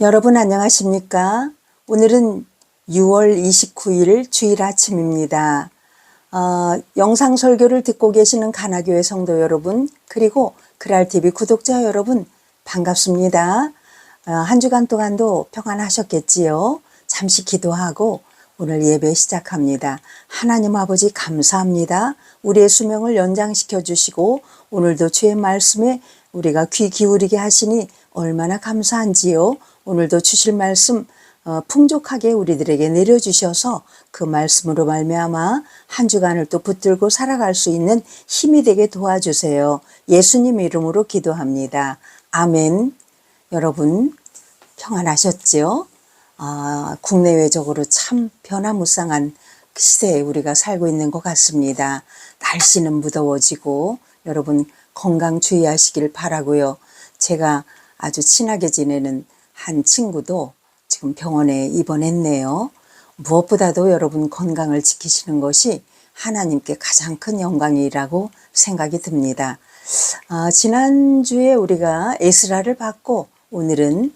여러분 안녕하십니까? 오늘은 6월 29일 주일 아침입니다. 영상 설교를 듣고 계시는 가나교회 성도 여러분, 그리고 그랄TV 구독자 여러분 반갑습니다. 한 주간 동안도 평안하셨겠지요? 잠시 기도하고 오늘 예배 시작합니다. 하나님 아버지 감사합니다. 우리의 수명을 연장시켜 주시고 오늘도 주의 말씀에 우리가 귀 기울이게 하시니 얼마나 감사한지요. 오늘도 주실 말씀 풍족하게 우리들에게 내려주셔서 그 말씀으로 말미암아 한 주간을 또 붙들고 살아갈 수 있는 힘이 되게 도와주세요. 예수님 이름으로 기도합니다. 아멘. 여러분 평안하셨지요? 국내외적으로 참 변화무쌍한 시대에 우리가 살고 있는 것 같습니다. 날씨는 무더워지고 여러분 건강 주의하시길 바라고요. 제가 아주 친하게 지내는 한 친구도 지금 병원에 입원했네요. 무엇보다도 여러분 건강을 지키시는 것이 하나님께 가장 큰 영광이라고 생각이 듭니다. 지난주에 우리가 에스라를 봤고 오늘은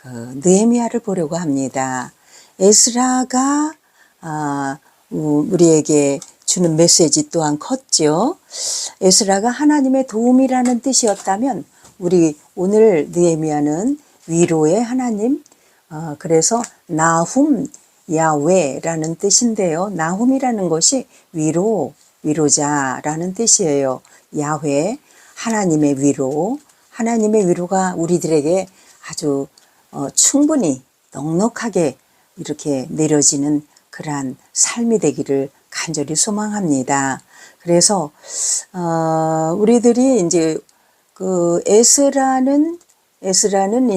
느헤미야를 보려고 합니다. 에스라가 우리에게 주는 메시지 또한 컸죠. 에스라가 하나님의 도움이라는 뜻이었다면 우리 오늘 느헤미야는 위로의 하나님, 그래서 나훔 야훼라는 뜻인데요. 나훔이라는 것이 위로자라는 뜻이에요. 야훼, 하나님의 위로, 하나님의 위로가 우리들에게 아주 충분히 넉넉하게 이렇게 내려지는 그러한 삶이 되기를 간절히 소망합니다. 그래서 우리들이 이제 그 에스라는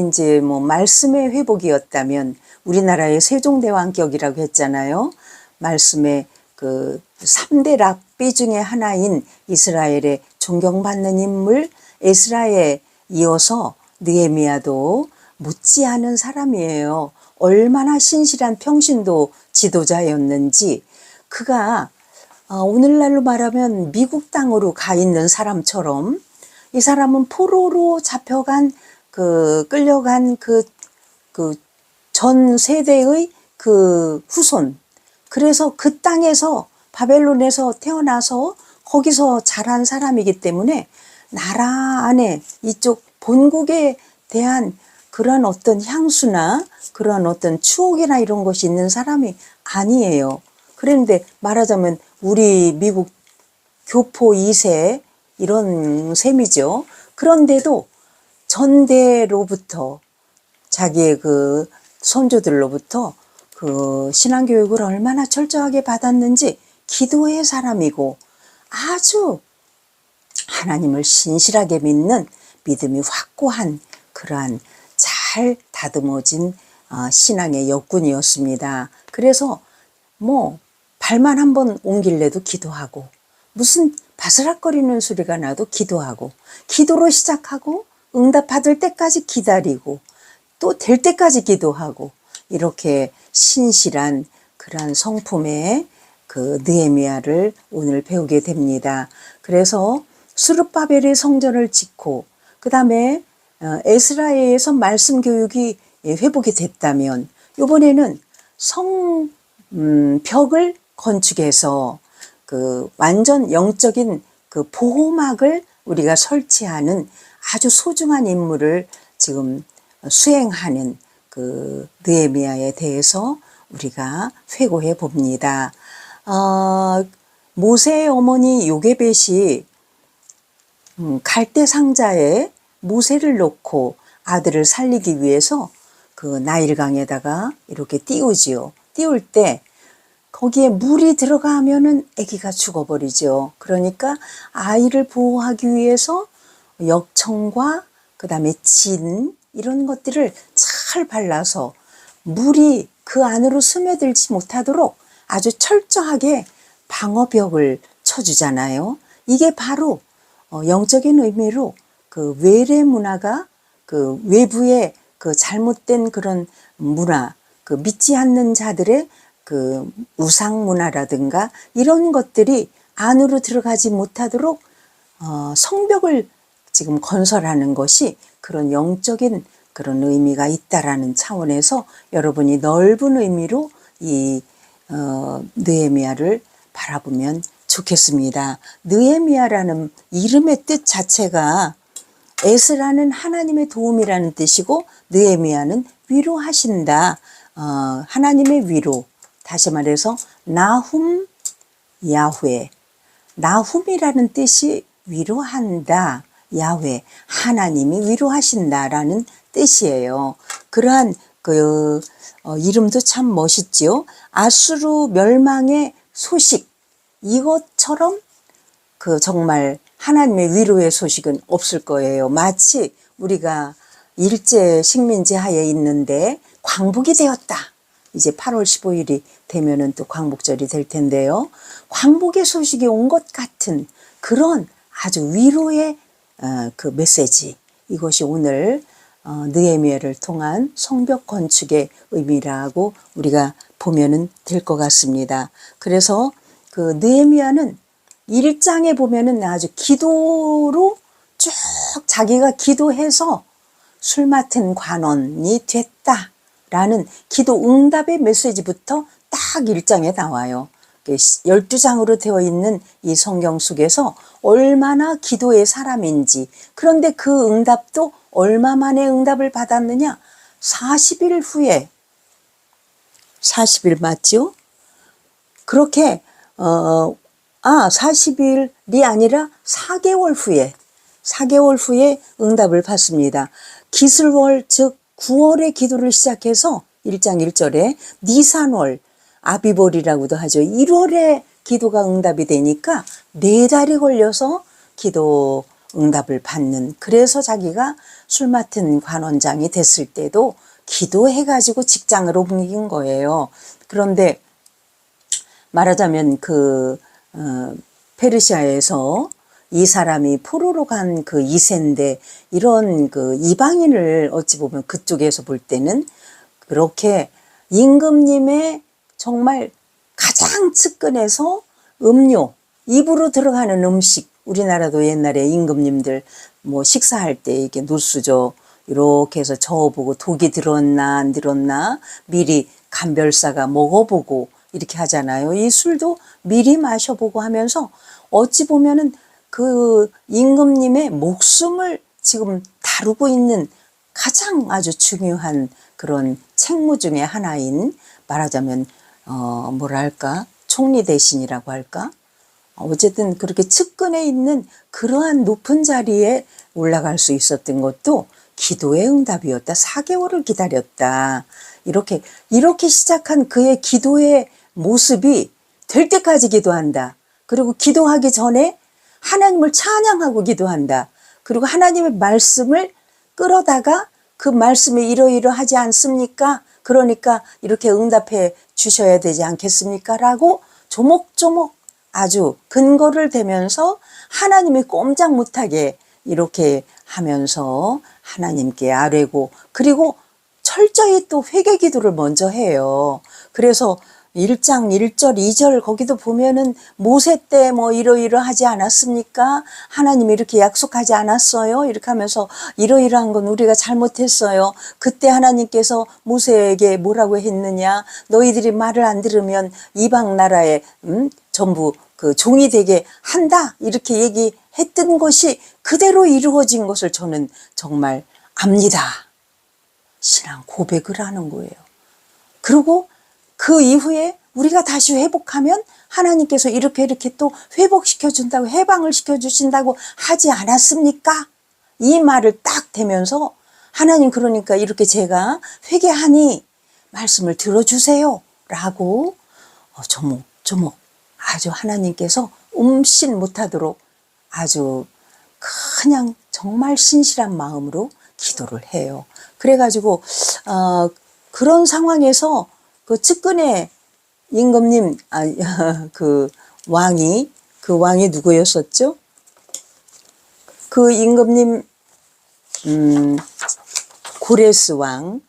이제 뭐 말씀의 회복이었다면 우리나라의 세종대왕격이라고 했잖아요. 말씀의 그 3대 랍비 중에 하나인 이스라엘의 존경받는 인물 에스라에 이어서 느헤미야도 못지않은 사람이에요. 얼마나 신실한 평신도 지도자였는지 그가 오늘날로 말하면 미국 땅으로 가 있는 사람처럼 이 사람은 포로로 잡혀간 끌려간 전 세대의 그 후손. 그래서 그 땅에서 바벨론에서 태어나서 거기서 자란 사람이기 때문에 나라 안에 이쪽 본국에 대한 그런 어떤 향수나 그런 어떤 추억이나 이런 것이 있는 사람이 아니에요. 그런데 말하자면 우리 미국 교포 2세 이런 셈이죠. 그런데도 전대로부터 자기의 그 선조들로부터 그 신앙교육을 얼마나 철저하게 받았는지 기도의 사람이고 아주 하나님을 신실하게 믿는 믿음이 확고한 그러한 잘 다듬어진 신앙의 역군이었습니다. 그래서 뭐 발만 한번 옮길래도 기도하고 무슨 바스락거리는 소리가 나도 기도하고 기도로 시작하고 응답 받을 때까지 기다리고 또 될 때까지 기도하고 이렇게 신실한 그러한 성품의 그 느헤미야를 오늘 배우게 됩니다. 그래서 스룹바벨의 성전을 짓고 그 다음에 에스라에서 말씀 교육이 회복이 됐다면 이번에는 벽을 건축해서 그 완전 영적인 그 보호막을 우리가 설치하는 아주 소중한 임무를 지금 수행하는 그 느헤미야에 대해서 우리가 회고해 봅니다. 모세의 어머니 요게벳이 갈대 상자에 모세를 놓고 아들을 살리기 위해서 그 나일강에다가 이렇게 띄우지요. 띄울 때 거기에 물이 들어가면은 아기가 죽어버리죠. 그러니까 아이를 보호하기 위해서 역청과 그 다음에 진 이런 것들을 잘 발라서 물이 그 안으로 스며들지 못하도록 아주 철저하게 방어벽을 쳐주잖아요. 이게 바로 영적인 의미로 그 외래 문화가 그 외부의 그 잘못된 그런 문화, 그 믿지 않는 자들의 그 우상 문화라든가 이런 것들이 안으로 들어가지 못하도록 성벽을 지금 건설하는 것이 그런 영적인 그런 의미가 있다라는 차원에서 여러분이 넓은 의미로 이 느헤미야를 바라보면 좋겠습니다. 느헤미야라는 이름의 뜻 자체가 에스라는 하나님의 도움이라는 뜻이고 느헤미야는 위로하신다. 하나님의 위로. 다시 말해서 나훔 야훼. 나훔이라는 뜻이 위로한다. 야훼. 하나님이 위로하신다라는 뜻이에요. 그러한 이름도 참 멋있지요. 아수르 멸망의 소식. 이것처럼 정말 하나님의 위로의 소식은 없을 거예요. 마치 우리가 일제 식민지 하에 있는데 광복이 되었다. 이제 8월 15일이 되면은 또 광복절이 될 텐데요. 광복의 소식이 온 것 같은 그런 아주 위로의 그 메시지. 이것이 오늘 느헤미야를 통한 성벽 건축의 의미라고 우리가 보면은 될 것 같습니다. 그래서 그 느헤미야는 1장에 보면은 아주 기도로 쭉 자기가 기도해서 술 맡은 관원이 됐다라는 기도 응답의 메시지부터 딱 1장에 나와요. 12장으로 되어 있는 이 성경 속에서 얼마나 기도의 사람인지, 그런데 그 응답도 얼마 만에 응답을 받았느냐? 40일 후에, 40일 맞죠? 그렇게 40일이 아니라 4개월 후에 응답을 받습니다. 기슬월 즉 9월에 기도를 시작해서 1장 1절에 니산월 아비볼이라고도 하죠. 1월에 기도가 응답이 되니까 4달이 걸려서 기도 응답을 받는, 그래서 자기가 술 맡은 관원장이 됐을 때도 기도해가지고 직장으로 옮긴 거예요. 그런데 말하자면 페르시아에서 이 사람이 포로로 간 그 2세인데 이런 그 이방인을 어찌 보면 그쪽에서 볼 때는 그렇게 임금님의 정말 가장 측근에서 음료, 입으로 들어가는 음식, 우리나라도 옛날에 임금님들 뭐 식사할 때 이렇게 누수저 이렇게 해서 저어보고 독이 들었나 안 들었나 미리 간별사가 먹어보고 이렇게 하잖아요. 이 술도 미리 마셔보고 하면서 어찌 보면은 그 임금님의 목숨을 지금 다루고 있는 가장 아주 중요한 그런 책무 중에 하나인, 말하자면 뭐랄까, 총리 대신이라고 할까? 어쨌든 그렇게 측근에 있는 그러한 높은 자리에 올라갈 수 있었던 것도 기도의 응답이었다. 4개월을 기다렸다. 이렇게 시작한 그의 기도의 모습이 될 때까지 기도한다. 그리고 기도하기 전에 하나님을 찬양하고 기도한다. 그리고 하나님의 말씀을 끌어다가 그 말씀이 이러이러하지 않습니까? 그러니까 이렇게 응답해 주셔야 되지 않겠습니까? 라고 조목조목 아주 근거를 대면서 하나님이 꼼짝 못하게 이렇게 하면서 하나님께 아뢰고, 그리고 철저히 또 회개 기도를 먼저 해요. 그래서 1장 1절 2절 거기도 보면은 모세 때 뭐 이러이러하지 않았습니까? 하나님이 이렇게 약속하지 않았어요? 이렇게 하면서 이러이러한 건 우리가 잘못했어요. 그때 하나님께서 모세에게 뭐라고 했느냐? 너희들이 말을 안 들으면 이방 나라에 전부 그 종이 되게 한다. 이렇게 얘기했던 것이 그대로 이루어진 것을 저는 정말 압니다. 신앙 고백을 하는 거예요. 그리고 그 이후에 우리가 다시 회복하면 하나님께서 이렇게 또 회복시켜 준다고, 해방을 시켜 주신다고 하지 않았습니까? 이 말을 딱 대면서 하나님, 그러니까 이렇게 제가 회개하니 말씀을 들어주세요 라고 조목조목 아주 하나님께서 음신 못하도록 아주 그냥 정말 신실한 마음으로 기도를 해요. 그래가지고 그런 상황에서 그 측근의 임금님, 그 왕이 누구였었죠? 그 임금님, 고레스 왕.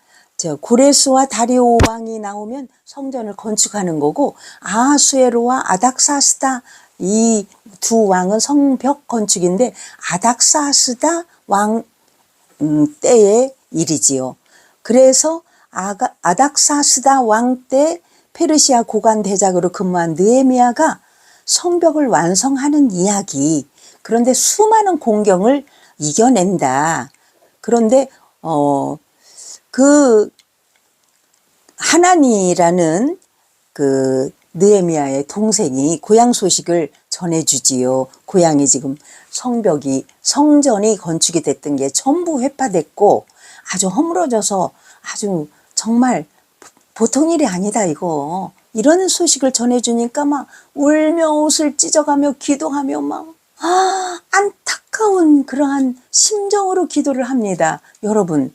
고레스와 다리오 왕이 나오면 성전을 건축하는 거고, 아하수에로와 아닥사스다, 이 두 왕은 성벽 건축인데, 아닥사스다 왕 때에 일이지요. 그래서 아닥사스다 왕 때 페르시아 고관 대작으로 근무한 느헤미야가 성벽을 완성하는 이야기. 그런데 수많은 공경을 이겨낸다. 그런데 그 하나니라는 그 느헤미야의 동생이 고향 소식을 전해주지요. 고향이 지금 성전이 건축이 됐던 게 전부 회파됐고 아주 허물어져서 아주 정말 보통 일이 아니다 이거. 이런 소식을 전해주니까 막 울며 옷을 찢어가며 기도하며 막 안타까운 그러한 심정으로 기도를 합니다. 여러분,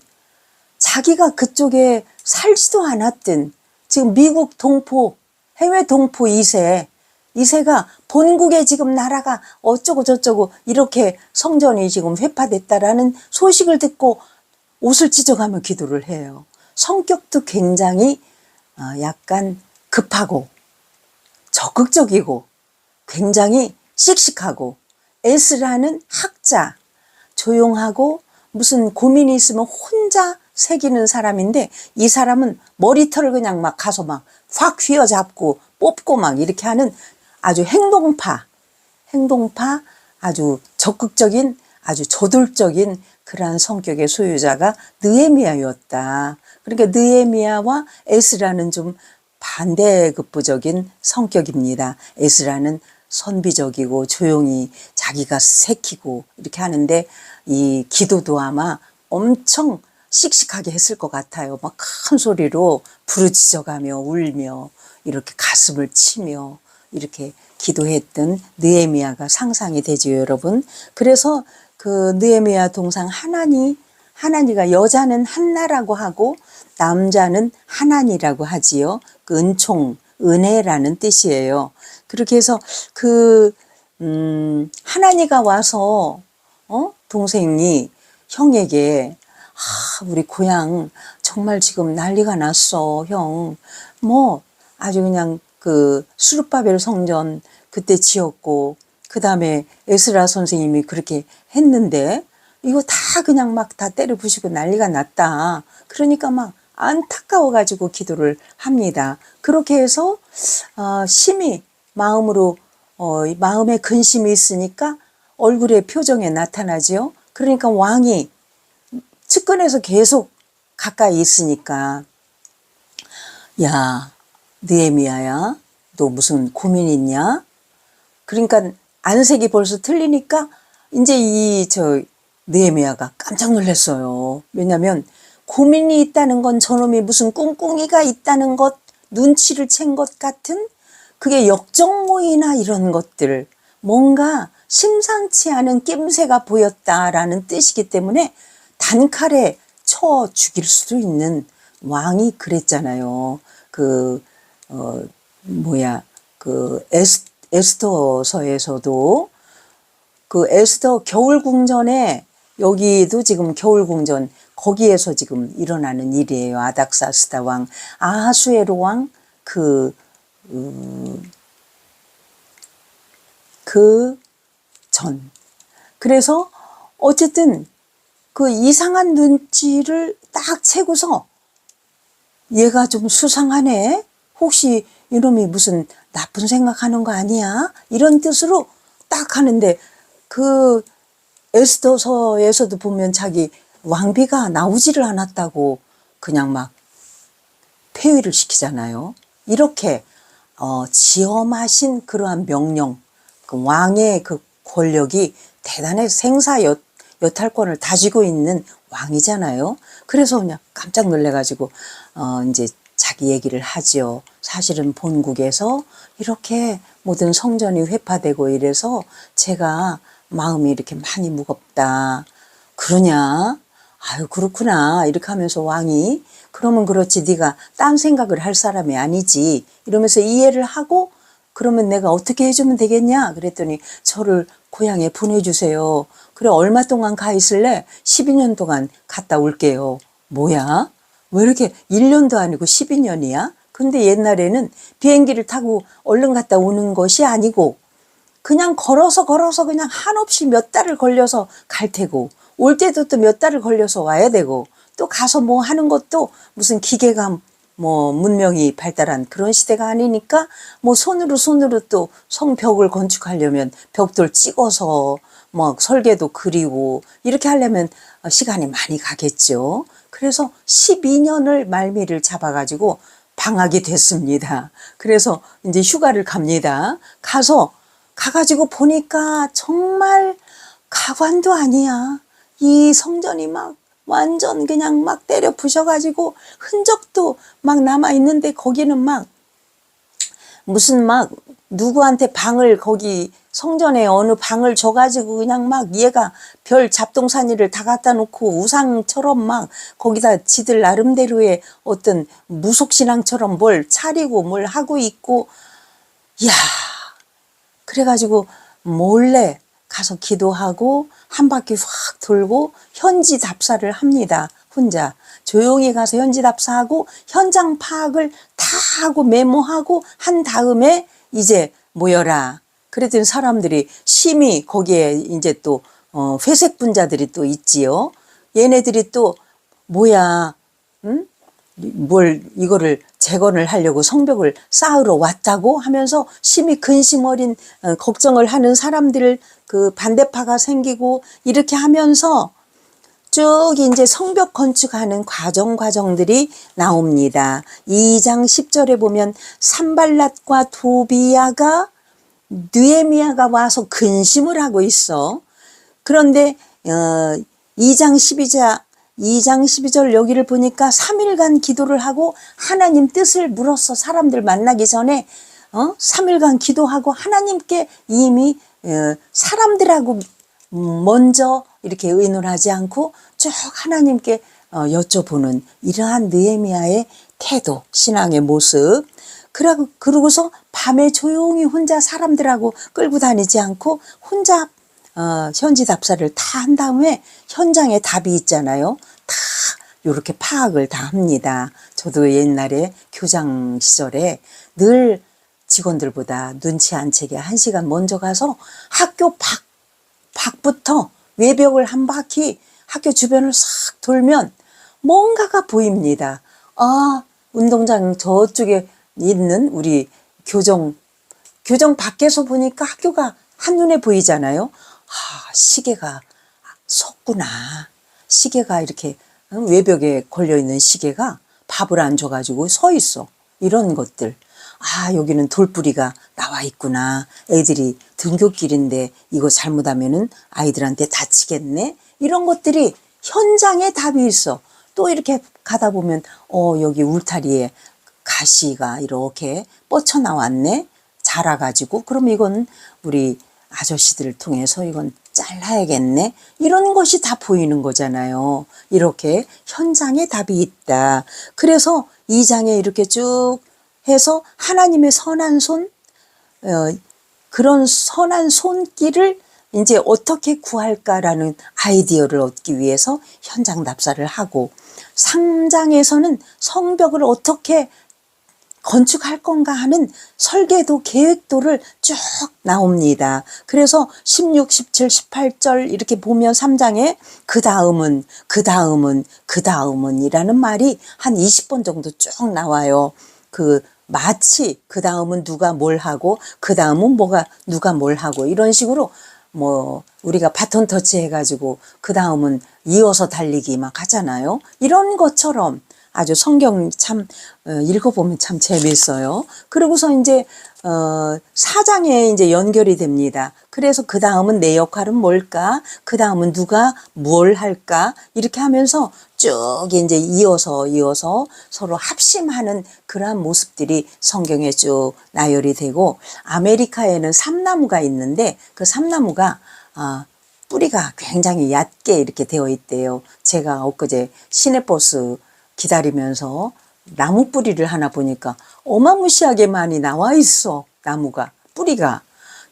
자기가 그쪽에 살지도 않았던 지금 미국 동포, 해외 동포 2세가 본국에 지금 나라가 어쩌고 저쩌고 이렇게 성전이 지금 회파됐다라는 소식을 듣고 옷을 찢어가며 기도를 해요. 성격도 굉장히 약간 급하고 적극적이고 굉장히 씩씩하고 에스라는 학자, 조용하고 무슨 고민이 있으면 혼자 새기는 사람인데 이 사람은 머리털을 그냥 막 가서 막 확 휘어잡고 뽑고 막 이렇게 하는 아주 행동파 아주 적극적인 아주 저돌적인 그러한 성격의 소유자가 느헤미야였다. 그러니까 느헤미야와 에스라는 좀 반대급부적인 성격입니다. 에스라는 선비적이고 조용히 자기가 새기고 이렇게 하는데 이 기도도 아마 엄청 씩씩하게 했을 것 같아요. 막 큰 소리로 부르짖어가며 울며 이렇게 가슴을 치며 이렇게 기도했던 느헤미야가 상상이 되죠, 여러분. 그래서 그 느헤미야 동상 하나니가 여자는 한나라고 하고 남자는 하나니라고 하지요. 그 은총, 은혜라는 뜻이에요. 그렇게 해서 하나니가 와서 동생이 형에게 우리 고향 정말 지금 난리가 났어, 형. 뭐 아주 그냥 그 수룹바벨 성전 그때 지었고 그 다음에 에스라 선생님이 그렇게 했는데 이거 다 그냥 막 다 때려 부시고 난리가 났다. 그러니까 막 안타까워가지고 기도를 합니다. 그렇게 해서 심히 마음에 근심이 있으니까 얼굴의 표정에 나타나지요. 그러니까 왕이 측근에서 계속 가까이 있으니까 야 느헤미야야 너 무슨 고민 있냐? 그러니까 안색이 벌써 틀리니까 이제 느헤미야가 깜짝 놀랐어요. 왜냐하면 고민이 있다는 건 저놈이 무슨 꿍꿍이가 있다는 것, 눈치를 챈 것 같은 그게 역정모이나 이런 것들 뭔가 심상치 않은 낌새가 보였다라는 뜻이기 때문에 단칼에 쳐 죽일 수도 있는 왕이 그랬잖아요. 에스더서에서도 그 에스더 겨울궁전에 여기도 지금 겨울궁전 거기에서 지금 일어나는 일이에요. 아닥사스다 왕, 아하수에로 왕 전. 그래서 어쨌든 그 이상한 눈치를 딱 채고서 얘가 좀 수상하네. 혹시 이놈이 무슨 나쁜 생각하는 거 아니야? 이런 뜻으로 딱 하는데 그 에스더서에서도 보면 자기 왕비가 나오지를 않았다고 그냥 막 폐위를 시키잖아요. 이렇게 지엄하신 그러한 명령, 그 왕의 그 권력이 대단히 여탈권을 다지고 있는 왕이잖아요. 그래서 그냥 깜짝 놀래가지고 이제 자기 얘기를 하지요. 사실은 본국에서 이렇게 모든 성전이 회파되고 이래서 제가 마음이 이렇게 많이 무겁다. 그러냐? 아유 그렇구나. 이렇게 하면서 왕이 그러면 그렇지 네가 딴 생각을 할 사람이 아니지. 이러면서 이해를 하고 그러면 내가 어떻게 해주면 되겠냐? 그랬더니 저를 고향에 보내주세요. 그래 얼마 동안 가 있을래? 12년 동안 갔다 올게요. 뭐야? 왜 이렇게 1년도 아니고 12년이야? 근데 옛날에는 비행기를 타고 얼른 갔다 오는 것이 아니고 그냥 걸어서 그냥 한없이 몇 달을 걸려서 갈 테고 올 때도 또 몇 달을 걸려서 와야 되고 또 가서 뭐 하는 것도 무슨 기계가 뭐 문명이 발달한 그런 시대가 아니니까 뭐 손으로 또 성벽을 건축하려면 벽돌 찍어서 뭐 설계도 그리고 이렇게 하려면 시간이 많이 가겠죠. 그래서 12년을 말미를 잡아가지고 방학이 됐습니다. 그래서 이제 휴가를 갑니다. 가가지고 보니까 정말 가관도 아니야. 이 성전이 막 완전 그냥 막 때려 부셔가지고 흔적도 막 남아있는데 거기는 막 무슨 막 누구한테 방을 거기 성전에 어느 방을 줘가지고 그냥 막 얘가 별 잡동사니를 다 갖다 놓고 우상처럼 막 거기다 지들 나름대로의 어떤 무속신앙처럼 뭘 차리고 뭘 하고 있고, 이야, 그래가지고 몰래 가서 기도하고 한 바퀴 확 돌고 현지 답사를 합니다. 혼자 조용히 가서 현지 답사하고 현장 파악을 다 하고 메모하고 한 다음에 이제 모여라. 그랬더니 사람들이 심히 거기에 이제 또 회색 분자들이 또 있지요. 얘네들이 또 뭐야, 응? 뭘 이거를 재건을 하려고 성벽을 쌓으러 왔다고 하면서 심히 근심 어린 걱정을 하는 사람들 그 반대파가 생기고 이렇게 하면서 쭉 이제 성벽 건축하는 과정들이 나옵니다. 2장 10절에 보면 산발랏과 도비야가 느헤미야가 와서 근심을 하고 있어. 그런데 2장 12절 여기를 보니까 3일간 기도를 하고 하나님 뜻을 물었어. 사람들 만나기 전에 3일간 기도하고 하나님께 이미 사람들하고 먼저 이렇게 의논하지 않고 쭉 하나님께 여쭤보는 이러한 느헤미야의 태도, 신앙의 모습. 그러고서 밤에 조용히 혼자 사람들하고 끌고 다니지 않고 혼자 현지 답사를 다 한 다음에 현장에 답이 있잖아요. 다 이렇게 파악을 다 합니다. 저도 옛날에 교장 시절에 늘 직원들보다 눈치 안 채게 1시간 먼저 가서 학교 밖부터 외벽을 한 바퀴 학교 주변을 싹 돌면 뭔가가 보입니다. 아, 운동장 저쪽에 있는 우리 교정 밖에서 보니까 학교가 한눈에 보이잖아요. 아, 시계가 섰구나. 시계가 이렇게 외벽에 걸려있는 시계가 밥을 안 줘가지고 서 있어. 이런 것들. 아, 여기는 돌뿌리가 나와 있구나. 애들이 등굣길인데 이거 잘못하면은 아이들한테 다치겠네. 이런 것들이 현장에 답이 있어. 또 이렇게 가다 보면 여기 울타리에 가시가 이렇게 뻗쳐 나왔네. 자라가지고 그럼 이건 우리 아저씨들을 통해서 이건 잘라야겠네. 이런 것이 다 보이는 거잖아요. 이렇게 현장에 답이 있다. 그래서 2장에 이렇게 쭉 해서 하나님의 선한 손, 그런 선한 손길을 이제 어떻게 구할까라는 아이디어를 얻기 위해서 현장 답사를 하고 3장에서는 성벽을 어떻게 건축할 건가 하는 설계도 계획도를 쭉 나옵니다. 그래서 16, 17, 18절 이렇게 보면 3장에 그 다음은 이라는 말이 한 20번 정도 쭉 나와요. 마치 그 다음은 누가 뭘 하고 그 다음은 누가 뭘 하고 이런 식으로 뭐 우리가 바톤 터치 해가지고 그 다음은 이어서 달리기 막 하잖아요. 이런 것처럼 아주 성경 참 읽어보면 참 재미있어요. 그러고서 이제 4장에 이제 연결이 됩니다. 그래서 그 다음은 내 역할은 뭘까? 그 다음은 누가 뭘 할까? 이렇게 하면서 쭉 이제 이어서 서로 합심하는 그러한 모습들이 성경에 쭉 나열이 되고 아메리카에는 삼나무가 있는데 그 삼나무가 뿌리가 굉장히 얕게 이렇게 되어 있대요. 제가 엊그제 시내버스 기다리면서 나무 뿌리를 하나 보니까 어마무시하게 많이 나와 있어. 나무가 뿌리가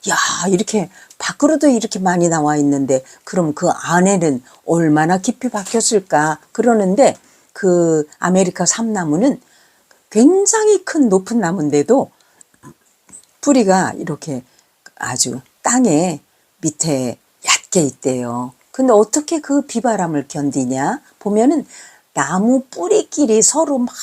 야 이렇게 밖으로도 이렇게 많이 나와 있는데 그럼 그 안에는 얼마나 깊이 박혔을까 그러는데 그 아메리카 삼나무는 굉장히 큰 높은 나무인데도 뿌리가 이렇게 아주 땅에 밑에 얕게 있대요. 근데 어떻게 그 비바람을 견디냐 보면은 나무 뿌리끼리 서로 막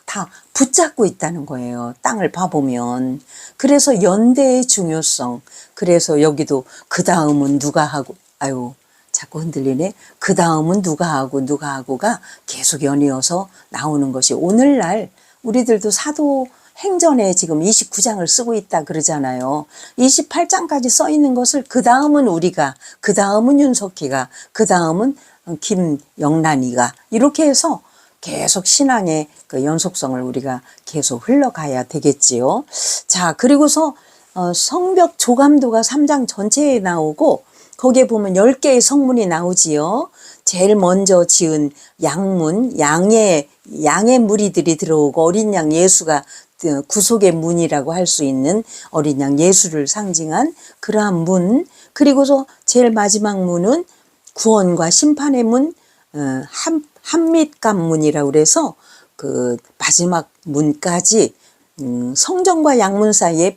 다 붙잡고 있다는 거예요. 땅을 봐보면. 그래서 연대의 중요성. 그래서 여기도 그 다음은 누가 하고, 아유, 자꾸 흔들리네. 그 다음은 누가 하고가 계속 연이어서 나오는 것이 오늘날 우리들도 사도 행전에 지금 29장을 쓰고 있다 그러잖아요. 28장까지 써 있는 것을 그 다음은 우리가, 그 다음은 윤석희가, 그 다음은 김영란이가 이렇게 해서 계속 신앙의 그 연속성을 우리가 계속 흘러가야 되겠지요. 자, 그리고서 성벽 조감도가 3장 전체에 나오고 거기에 보면 10개의 성문이 나오지요. 제일 먼저 지은 양문, 양의 무리들이 들어오고 어린 양 예수가 구속의 문이라고 할 수 있는 어린 양 예수를 상징한 그러한 문. 그리고서 제일 마지막 문은 구원과 심판의 문, 한밑간문이라고 그래서 그 마지막 문까지 성전과 양문 사이에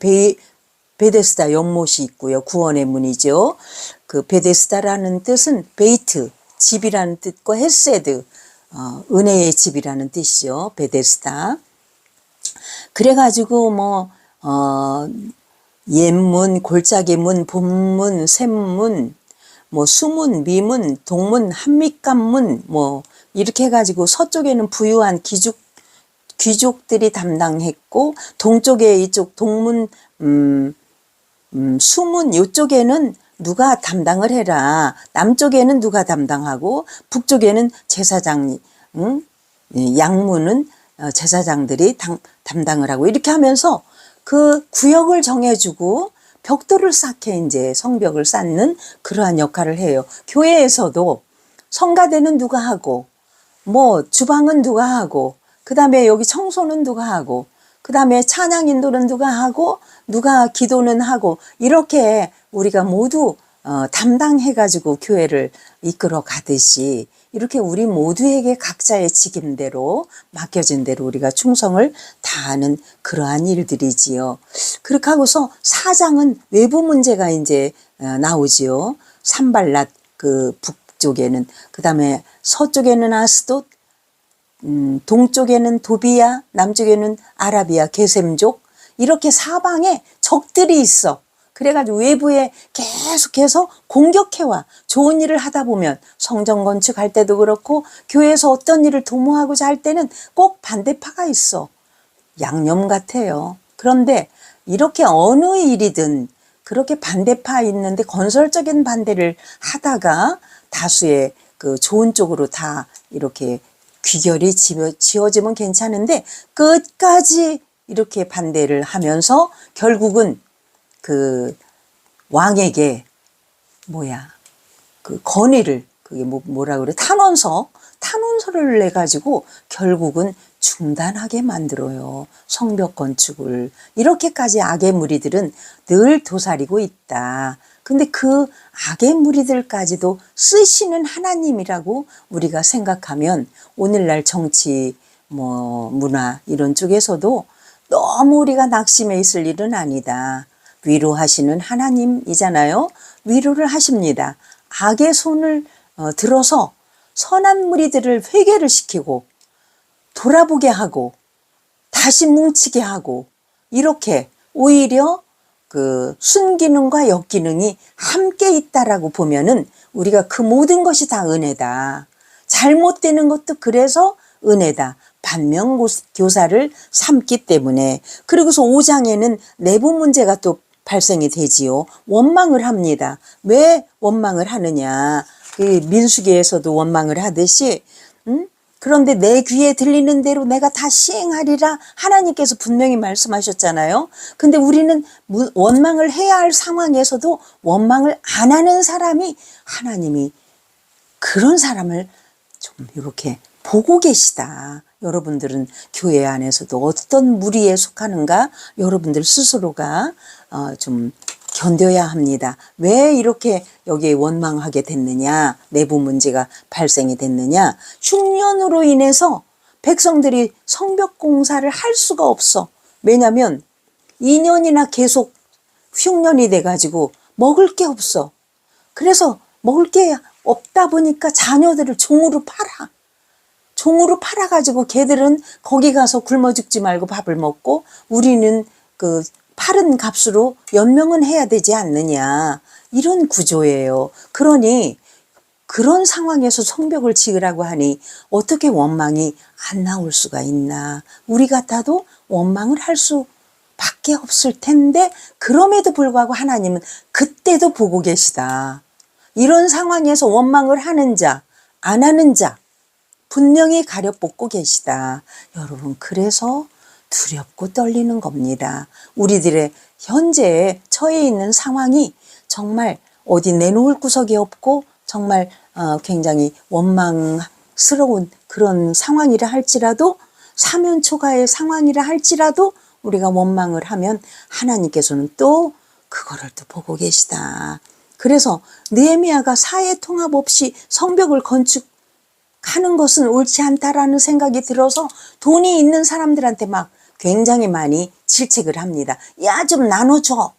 베데스다 연못이 있고요. 구원의 문이죠. 그 베데스다라는 뜻은 베이트, 집이라는 뜻과 헤세드, 은혜의 집이라는 뜻이죠. 베데스다. 그래가지고 옛문, 골짜기 문, 본문, 샘문, 수문, 미문, 동문, 한밑간문 이렇게 해가지고 서쪽에는 부유한 귀족들이 담당했고 동쪽에 이쪽 동문, 수문 이쪽에는 누가 담당을 해라. 남쪽에는 누가 담당하고 북쪽에는 제사장, 양문은 제사장들이 담당을 하고 이렇게 하면서 그 구역을 정해주고 벽돌을 쌓게 이제 성벽을 쌓는 그러한 역할을 해요. 교회에서도 성가대는 누가 하고 주방은 누가 하고 그 다음에 여기 청소는 누가 하고 그 다음에 찬양 인도는 누가 하고 누가 기도는 하고 이렇게 우리가 모두 담당해가지고 교회를 이끌어 가듯이 이렇게 우리 모두에게 각자의 직임대로 맡겨진 대로 우리가 충성을 다하는 그러한 일들이지요. 그렇게 하고서 4장은 외부 문제가 이제 나오지요. 산발랏 그 북쪽에는 그 다음에 서쪽에는 아스돗, 동쪽에는 도비야, 남쪽에는 아라비아 게셈족 이렇게 사방에 적들이 있어. 그래가지고 외부에 계속해서 공격해와. 좋은 일을 하다 보면 성전 건축할 때도 그렇고 교회에서 어떤 일을 도모하고자 할 때는 꼭 반대파가 있어. 양념 같아요. 그런데 이렇게 어느 일이든 그렇게 반대파 있는데 건설적인 반대를 하다가 다수의 그 좋은 쪽으로 다 이렇게 귀결이 지어지면 괜찮은데 끝까지 이렇게 반대를 하면서 결국은 그 왕에게 그 건의를 그게 뭐라 그래 탄원서를 내 가지고 결국은 중단하게 만들어요. 성벽 건축을. 이렇게까지 악의 무리들은 늘 도사리고 있다. 근데 그 악의 무리들까지도 쓰시는 하나님이라고 우리가 생각하면 오늘날 정치 문화 이런 쪽에서도 너무 우리가 낙심해 있을 일은 아니다. 위로하시는 하나님이잖아요. 위로를 하십니다. 악의 손을 들어서 선한 무리들을 회개를 시키고 돌아보게 하고 다시 뭉치게 하고 이렇게 오히려 그 순기능과 역기능이 함께 있다라고 보면은 우리가 그 모든 것이 다 은혜다. 잘못되는 것도 그래서 은혜다. 반면교사를 삼기 때문에. 그리고서 5장에는 내부 문제가 또 발생이 되지요. 원망을 합니다. 왜 원망을 하느냐. 그 민수기에서도 원망을 하듯이 그런데 내 귀에 들리는 대로 내가 다 시행하리라 하나님께서 분명히 말씀하셨잖아요. 근데 우리는 원망을 해야 할 상황에서도 원망을 안 하는 사람이 하나님이 그런 사람을 좀 이렇게 보고 계시다. 여러분들은 교회 안에서도 어떤 무리에 속하는가 여러분들 스스로가 좀 견뎌야 합니다. 왜 이렇게 여기에 원망하게 됐느냐, 내부 문제가 발생이 됐느냐. 흉년으로 인해서 백성들이 성벽 공사를 할 수가 없어. 왜냐하면 2년이나 계속 흉년이 돼가지고 먹을 게 없어. 그래서 먹을 게 없다 보니까 자녀들을 종으로 팔아. 종으로 팔아가지고 걔들은 거기 가서 굶어 죽지 말고 밥을 먹고 우리는 그 파른 값으로 연명은 해야 되지 않느냐. 이런 구조예요. 그러니 그런 상황에서 성벽을 지으라고 하니 어떻게 원망이 안 나올 수가 있나. 우리 같아도 원망을 할 수밖에 없을 텐데 그럼에도 불구하고 하나님은 그때도 보고 계시다. 이런 상황에서 원망을 하는 자, 안 하는 자 분명히 가려 뽑고 계시다. 여러분 그래서 두렵고 떨리는 겁니다. 우리들의 현재 처해 있는 상황이 정말 어디 내놓을 구석이 없고 정말 굉장히 원망스러운 그런 상황이라 할지라도 사면초가의 상황이라 할지라도 우리가 원망을 하면 하나님께서는 또 그거를 또 보고 계시다. 그래서 느헤미야가 사회 통합 없이 성벽을 건축하는 것은 옳지 않다라는 생각이 들어서 돈이 있는 사람들한테 막 굉장히 많이 질책을 합니다. 야, 좀 나눠줘.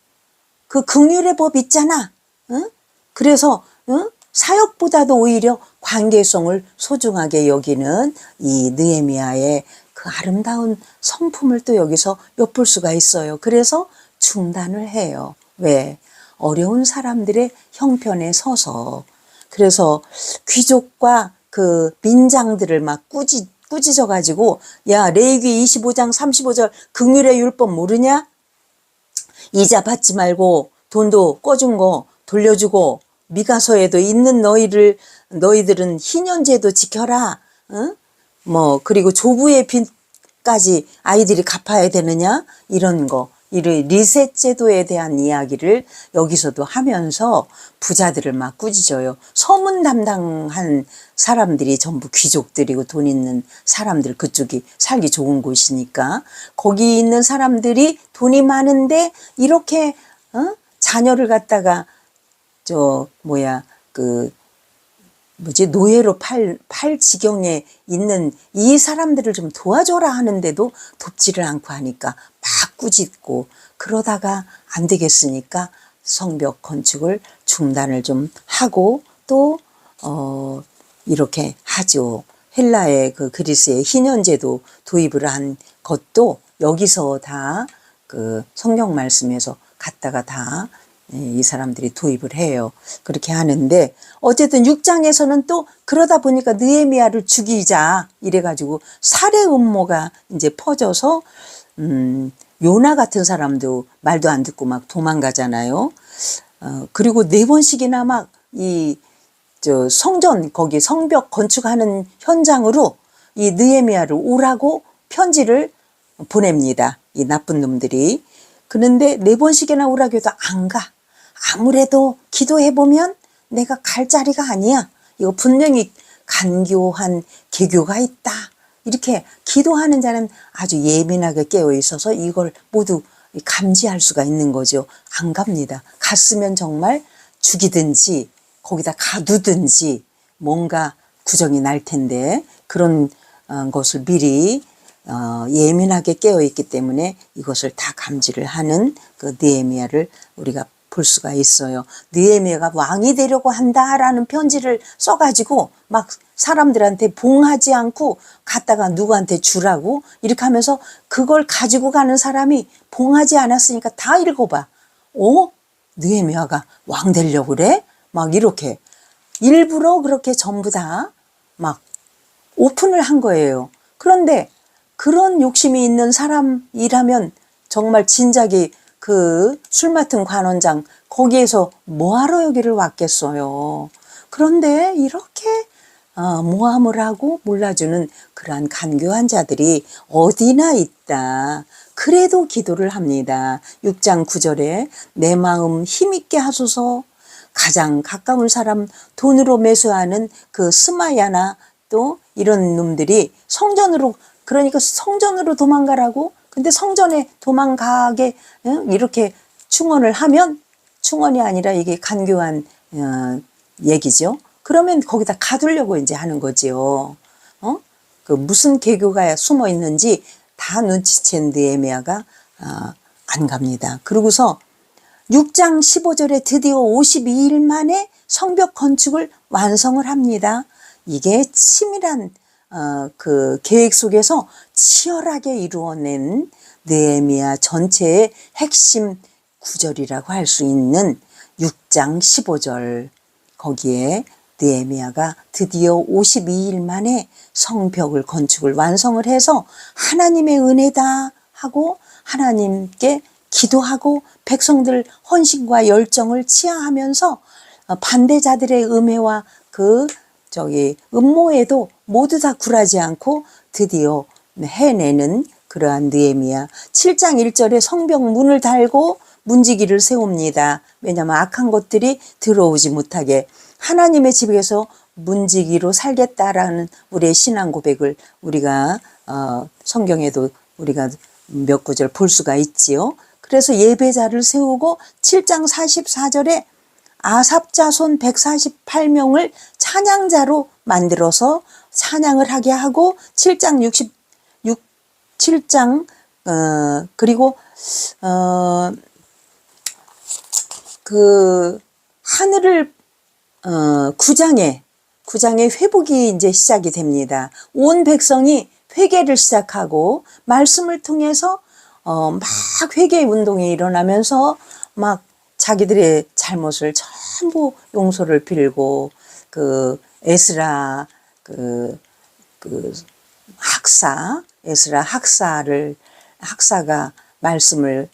그 긍휼의 법 있잖아. 응? 그래서 사역보다도 오히려 관계성을 소중하게 여기는 이 느헤미야의 그 아름다운 성품을 또 여기서 엿볼 수가 있어요. 그래서 중단을 해요. 왜? 어려운 사람들의 형편에 서서. 그래서 귀족과 그 민장들을 막 꾸짖어 가지고 야, 레위기 25장 35절 긍휼의 율법 모르냐? 이자 받지 말고 돈도 꿔준 거 돌려주고 미가서에도 있는 너희들은 희년제도 지켜라. 응? 그리고 조부의 빚까지 아이들이 갚아야 되느냐? 이런 거. 이 리셋 제도에 대한 이야기를 여기서도 하면서 부자들을 막 꾸짖어요. 서문 담당한 사람들이 전부 귀족들이고 돈 있는 사람들, 그쪽이 살기 좋은 곳이니까 거기 있는 사람들이 돈이 많은데 이렇게 자녀를 갖다가 노예로 팔 지경에 있는 이 사람들을 좀 도와줘라 하는데도 돕지를 않고 하니까 막 꾸짖고 그러다가 안 되겠으니까 성벽 건축을 중단을 좀 하고 또 이렇게 하죠. 헬라의 그 그리스의 희년제도 도입을 한 것도 여기서 다 그 성경 말씀에서 갖다가 다 이 사람들이 도입을 해요. 그렇게 하는데 어쨌든 6장에서는 또 그러다 보니까 느헤미야를 죽이자 이래가지고 살해 음모가 이제 퍼져서 요나 같은 사람도 말도 안 듣고 막 도망가잖아요. 그리고 4번씩이나 막 성전 거기 성벽 건축하는 현장으로 이 느헤미야를 오라고 편지를 보냅니다. 이 나쁜 놈들이. 그런데 4번씩이나 오라고 해도 안 가. 아무래도 기도해보면 내가 갈 자리가 아니야. 이거 분명히 간교한 개교가 있다. 이렇게 기도하는 자는 아주 예민하게 깨어 있어서 이걸 모두 감지할 수가 있는 거죠. 안 갑니다. 갔으면 정말 죽이든지 거기다 가두든지 뭔가 구정이 날 텐데 그런 것을 미리 예민하게 깨어 있기 때문에 이것을 다 감지를 하는 그 느헤미야를 우리가 볼 수가 있어요. 느헤미야가 왕이 되려고 한다라는 편지를 써가지고 막 사람들한테 봉하지 않고 갖다가 누구한테 주라고 이렇게 하면서 그걸 가지고 가는 사람이 봉하지 않았으니까 다 읽어봐. 느헤미야가 왕 되려고 그래? 막 이렇게 일부러 그렇게 전부 다 막 오픈을 한 거예요. 그런데 그런 욕심이 있는 사람이라면 정말 진작에 그 술 맡은 관원장 거기에서 뭐하러 여기를 왔겠어요. 그런데 이렇게 모함을 하고 몰라주는 그러한 간교한 자들이 어디나 있다. 그래도 기도를 합니다. 6장 9절에 내 마음 힘있게 하소서. 가장 가까운 사람 돈으로 매수하는 그 스마야나 또 이런 놈들이 그러니까 성전으로 도망가라고. 근데 성전에 도망가게 이렇게 충원을 하면 충원이 아니라 이게 간교한 얘기죠. 그러면 거기다 가두려고 이제 하는 거지요. 그 무슨 개교가 숨어 있는지 다 눈치챈 느헤미야가 안 갑니다. 그러고서 6장 15절에 드디어 52일 만에 성벽 건축을 완성을 합니다. 이게 치밀한 그 계획 속에서 치열하게 이루어낸 느헤미야 전체의 핵심 구절이라고 할 수 있는 6장 15절, 거기에 느헤미야가 드디어 52일 만에 성벽을 건축을 완성을 해서 하나님의 은혜다 하고 하나님께 기도하고 백성들 헌신과 열정을 치하하면서 반대자들의 음해와 음모에도 모두 다 굴하지 않고 드디어 해내는 그러한 느헤미야. 7장 1절에 성벽 문을 달고 문지기를 세웁니다. 왜냐하면 악한 것들이 들어오지 못하게 하나님의 집에서 문지기로 살겠다라는 우리의 신앙 고백을 우리가 성경에도 우리가 몇 구절 볼 수가 있지요. 그래서 예배자를 세우고 7장 44절에 아삽 자손 148명을 찬양자로 만들어서 찬양을 하게 하고 7장 7장 그리고 그 하늘을 9장에 회복이 이제 시작이 됩니다. 온 백성이 회개를 시작하고 말씀을 통해서 막 회개 운동이 일어나면서 막 자기들의 잘못을 전부 용서를 빌고 에스라 학사가 말씀을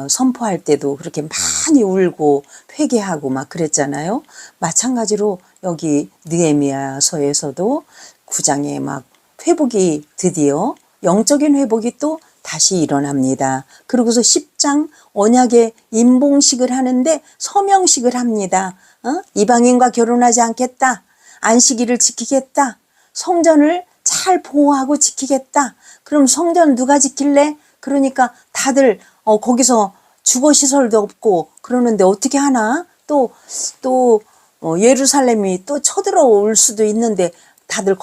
선포할 때도 그렇게 많이 울고 회개하고 막 그랬잖아요. 마찬가지로 여기 느헤미야서에서도 9장에 막 회복이 드디어 영적인 회복이 또 다시 일어납니다. 그러고서 10장 언약의 임봉식을 하는데 서명식을 합니다. 이방인과 결혼하지 않겠다. 안식일을 지키겠다. 성전을 잘 보호하고 지키겠다. 그럼 성전 누가 지킬래? 그러니까 다들 거기서 주거시설도 없고 그러는데 어떻게 하나? 또 예루살렘이 또 쳐들어올 수도 있는데 다들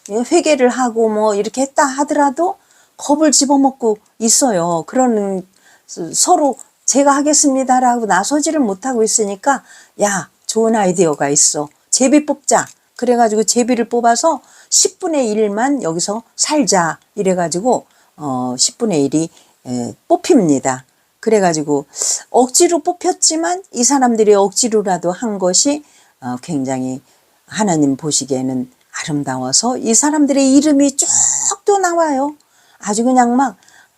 회개를 하고 뭐 이렇게 했다 하더라도 겁을 집어먹고 있어요. 그러는 서로 제가 하겠습니다라고 나서지를 못하고 있으니까 야, 좋은 아이디어가 있어. 제비 뽑자. 그래가지고 제비를 뽑아서 10분의 1만 여기서 살자. 이래가지고 10분의 1이 뽑힙니다. 그래가지고 억지로 뽑혔지만 이 사람들이 억지로라도 한 것이 굉장히 하나님 보시기에는 아름다워서 이 사람들의 이름이 쭉 또 나와요. 아주 그냥 막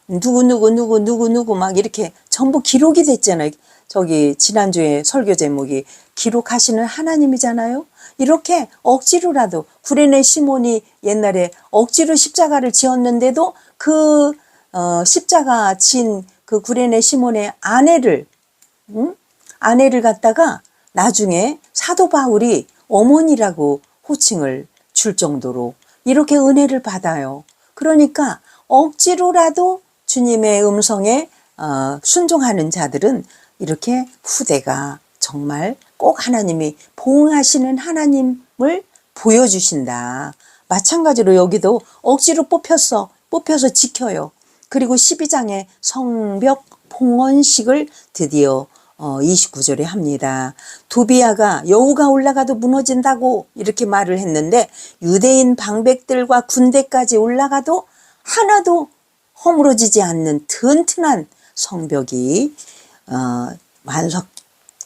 누구 막 이렇게 전부 기록이 됐잖아요. 저기 지난주에 설교 제목이 기록하시는 하나님이잖아요. 이렇게 억지로라도 구레네 시몬이 옛날에 억지로 십자가를 지었는데도 십자가 진 그 구레네 시몬의 아내를 갖다가 나중에 사도 바울이 어머니라고 호칭을 줄 정도로 이렇게 은혜를 받아요. 그러니까 억지로라도 주님의 음성에 순종하는 자들은 이렇게 후대가 정말 꼭 하나님이 보응하시는 하나님을 보여주신다. 마찬가지로 여기도 억지로 뽑혀서 지켜요. 그리고 12장의 성벽 봉헌식을 드디어 29절에 합니다. 도비야가 여우가 올라가도 무너진다고 이렇게 말을 했는데 유대인 방백들과 군대까지 올라가도 하나도 허물어지지 않는 튼튼한 성벽이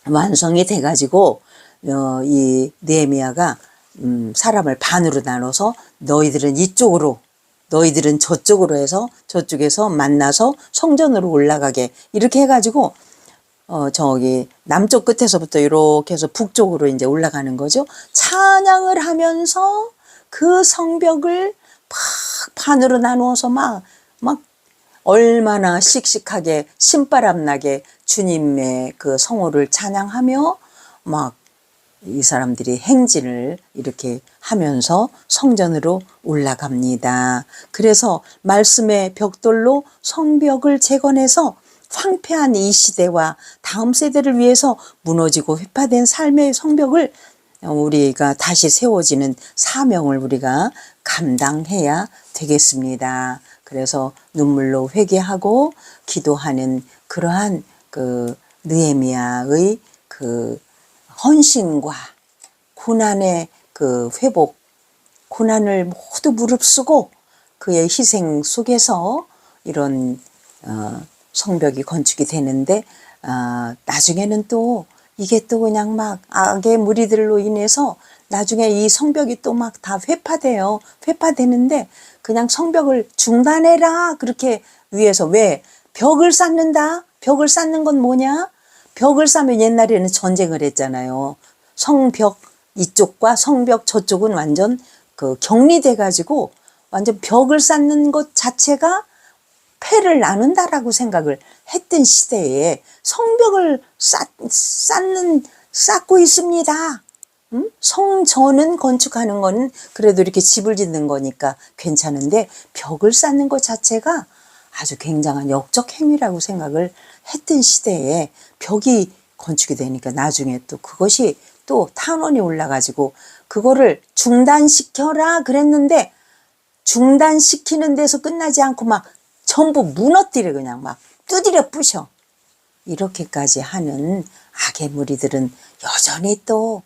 완성이 돼가지고 이 느헤미야가 사람을 반으로 나눠서 너희들은 이쪽으로 너희들은 저쪽으로 해서 저쪽에서 만나서 성전으로 올라가게 이렇게 해가지고 저기 남쪽 끝에서부터 이렇게 해서 북쪽으로 이제 올라가는 거죠. 찬양을 하면서 그 성벽을 반으로 나누어서 막 얼마나 씩씩하게 신바람 나게 주님의 그 성호를 찬양하며 막 이 사람들이 행진을 이렇게 하면서 성전으로 올라갑니다. 그래서 말씀의 벽돌로 성벽을 재건해서 황폐한 이 시대와 다음 세대를 위해서 무너지고 회파된 삶의 성벽을 우리가 다시 세워지는 사명을 우리가 감당해야 되겠습니다. 그래서 눈물로 회개하고 기도하는 그러한 느헤미야의 헌신과 고난의 회복, 고난을 모두 무릅쓰고 그의 희생 속에서 이런 성벽이 건축이 되는데 나중에는 또 이게 또 그냥 막 악의 무리들로 인해서 나중에 이 성벽이 또 막 다 회파돼요. 회파되는데 그냥 성벽을 중단해라 그렇게 위에서 왜 벽을 쌓는다? 벽을 쌓는 건 뭐냐? 벽을 쌓으면 옛날에는 전쟁을 했잖아요. 성벽 이쪽과 성벽 저쪽은 완전 그 격리돼 가지고 완전 벽을 쌓는 것 자체가 패를 나눈다라고 생각을 했던 시대에 성벽을 쌓고 있습니다. 성전은 건축하는 거는 그래도 이렇게 집을 짓는 거니까 괜찮은데 벽을 쌓는 것 자체가 아주 굉장한 역적 행위라고 생각을 했던 시대에 벽이 건축이 되니까 나중에 또 그것이 또 탄원이 올라가지고 그거를 중단시켜라 그랬는데 중단시키는 데서 끝나지 않고 막 전부 무너뜨려 그냥 막 두드려 부셔. 이렇게까지 하는 악의 무리들은 여전히 또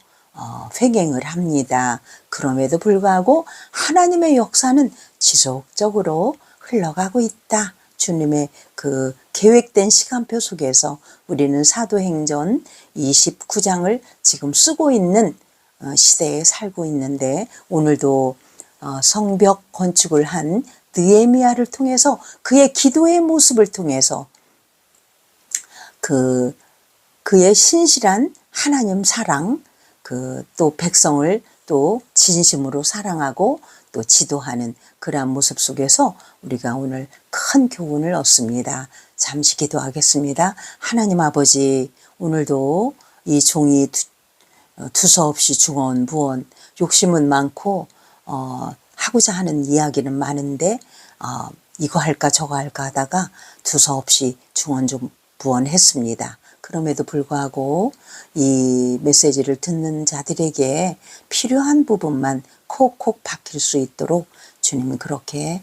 횡행을 합니다. 그럼에도 불구하고 하나님의 역사는 지속적으로 흘러가고 있다. 주님의 그 계획된 시간표 속에서 우리는 사도행전 29장을 지금 쓰고 있는 시대에 살고 있는데 오늘도 성벽 건축을 한 느헤미야를 통해서 그의 기도의 모습을 통해서 그의 신실한 하나님 사랑, 또 백성을 또 진심으로 사랑하고 또 지도하는 그러한 모습 속에서 우리가 오늘 큰 교훈을 얻습니다. 잠시 기도하겠습니다. 하나님 아버지, 오늘도 이 종이 두서없이 중언 부언 욕심은 많고 하고자 하는 이야기는 많은데 이거 할까 저거 할까 하다가 두서없이 중언 좀 부언했습니다. 그럼에도 불구하고 이 메시지를 듣는 자들에게 필요한 부분만 콕콕 박힐 수 있도록 주님은 그렇게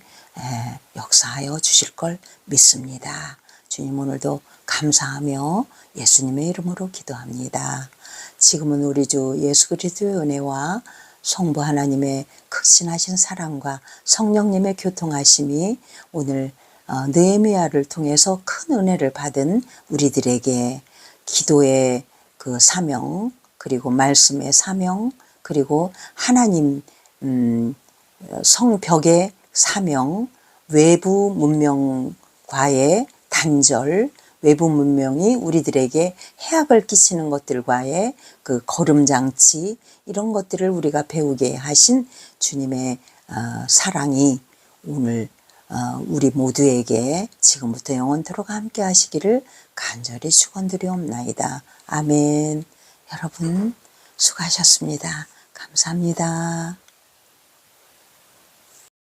역사하여 주실 걸 믿습니다. 주님 오늘도 감사하며 예수님의 이름으로 기도합니다. 지금은 우리 주 예수 그리스도의 은혜와 성부 하나님의 극진하신 사랑과 성령님의 교통하심이 오늘 느헤미야를 통해서 큰 은혜를 받은 우리들에게 기도의 그 사명 그리고 말씀의 사명 그리고 하나님 성벽의 사명 외부 문명과의 단절 외부 문명이 우리들에게 해악을 끼치는 것들과의 그 거름장치 이런 것들을 우리가 배우게 하신 주님의 사랑이 오늘 우리 모두에게 지금부터 영원토록 함께 하시기를 간절히 축원드리옵나이다. 아멘. 여러분 수고하셨습니다. 감사합니다.